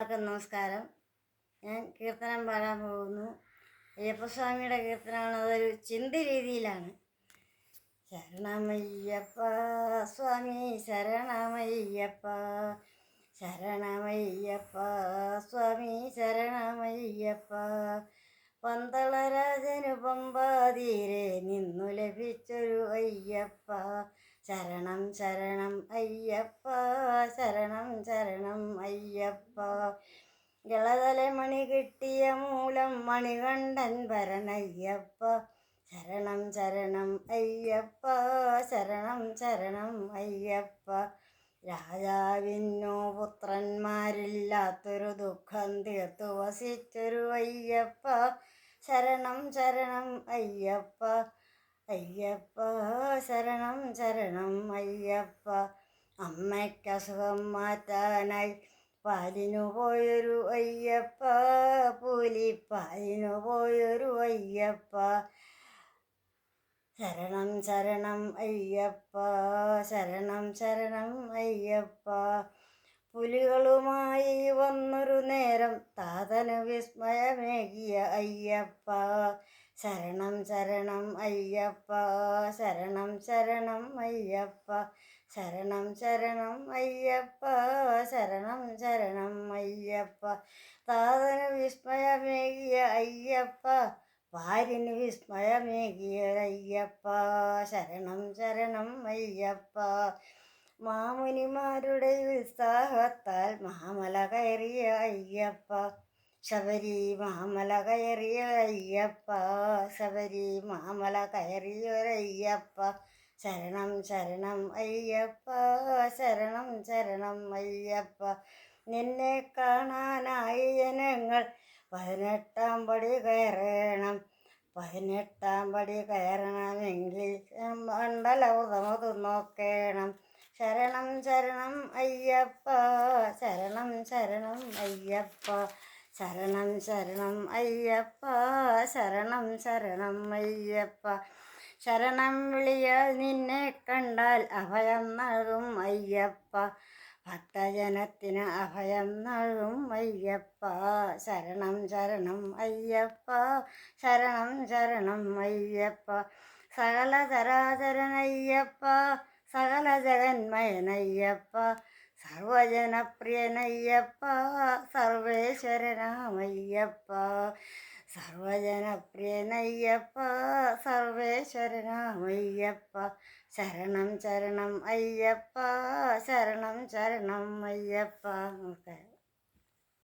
എല്ലാവർക്കും നമസ്കാരം. ഞാൻ കീർത്തനം പാടാൻ പോകുന്നു. അയ്യപ്പസ്വാമിയുടെ കീർത്തനമാണ്. അതൊരു ചിന്തി രീതിയിലാണ്. ശരണമയ്യപ്പ സ്വാമി ശരണമയ്യപ്പ, ശരണമയ്യപ്പ സ്വാമി ശരണമയ്യപ്പ. പന്തളരാജനു പമ്പാതീരെ നിന്നു ലഭിച്ചൊരു അയ്യപ്പ, ശരണം ശരണം അയ്യപ്പ, ശരണം ശരണം അയ്യപ്പ. ഇളതലമണി കിട്ടിയ മൂലം മണികണ്ഠൻ വരനയ്യപ്പ, ശരണം ശരണം അയ്യപ്പ, ശരണം ശരണം അയ്യപ്പ. രാജാവിനു പുത്രന്മാരില്ലാത്തൊരു ദുഃഖം തീർത്തു വസിച്ചൊരു അയ്യപ്പ, ശരണം ശരണം അയ്യപ്പ, അയ്യപ്പ ശരണം ശരണം അയ്യപ്പ. അമ്മയ്ക്കസുഖം മാറ്റാനായി പാലിനു പോയൊരു അയ്യപ്പ, കൂലിപ്പാലിനു പോയൊരു അയ്യപ്പ, ശരണം ശരണം അയ്യപ്പ, ശരണം ശരണം അയ്യപ്പ. പുലികളുമായി വന്നൊരു നേരം താതനു വിസ്മയമേകിയ അയ്യപ്പ, ശരണം ശരണം അയ്യപ്പ, ശരണം ശരണം അയ്യപ്പ, ശരണം ശരണം അയ്യപ്പ, ശരണം ശരണം അയ്യപ്പ. താതനു വിസ്മയമേകിയ അയ്യപ്പ, ഭാര്യന് വിസ്മയമേകിയ അയ്യപ്പ, ശരണം ശരണം അയ്യപ്പ. മാമുനിമാരുടെ ഉത്സാഹത്താൽ മാമല കയറിയ അയ്യപ്പ, ശബരി മാമല കയറിയ അയ്യപ്പ, ശബരി മാമല കയറിയൊരയ്യപ്പ, ശരണം ശരണം അയ്യപ്പ, ശരണം ശരണം അയ്യപ്പ. നിന്നെ കാണാനായി ജനങ്ങൾ 18 പടി കയറണം, 18 പടി കയറണമെങ്കിൽ മണ്ഡലവ്രതമതു നോക്കണം. ശരണം ശരണം അയ്യപ്പ, ശരണം ശരണം അയ്യപ്പ, ശരണം ശരണം അയ്യപ്പ, ശരണം ശരണം അയ്യപ്പ. ശരണം വിളിയാൽ നിന്നെ കണ്ടാൽ അഭയം നൽകും അയ്യപ്പ, ഭക്തജനത്തിന് അഭയം നൽകും അയ്യപ്പ, ശരണം ശരണം അയ്യപ്പ, ശരണം ശരണം അയ്യപ്പ. സകല ചരാചരനയ്യപ്പ, സകല ജഗന്മയനയ്യപ്പ, സർവജനപ്രിയനയ്യപ്പ, സർവേശ്വരനാമയ്യപ്പ, സർവജനപ്രിയനയ്യപ്പ, സർവേശ്വരനാമയ്യപ്പ. ശരണം ശരണം അയ്യപ്പ, ശരണം ശരണം അയ്യപ്പ. നമസ്കാരം.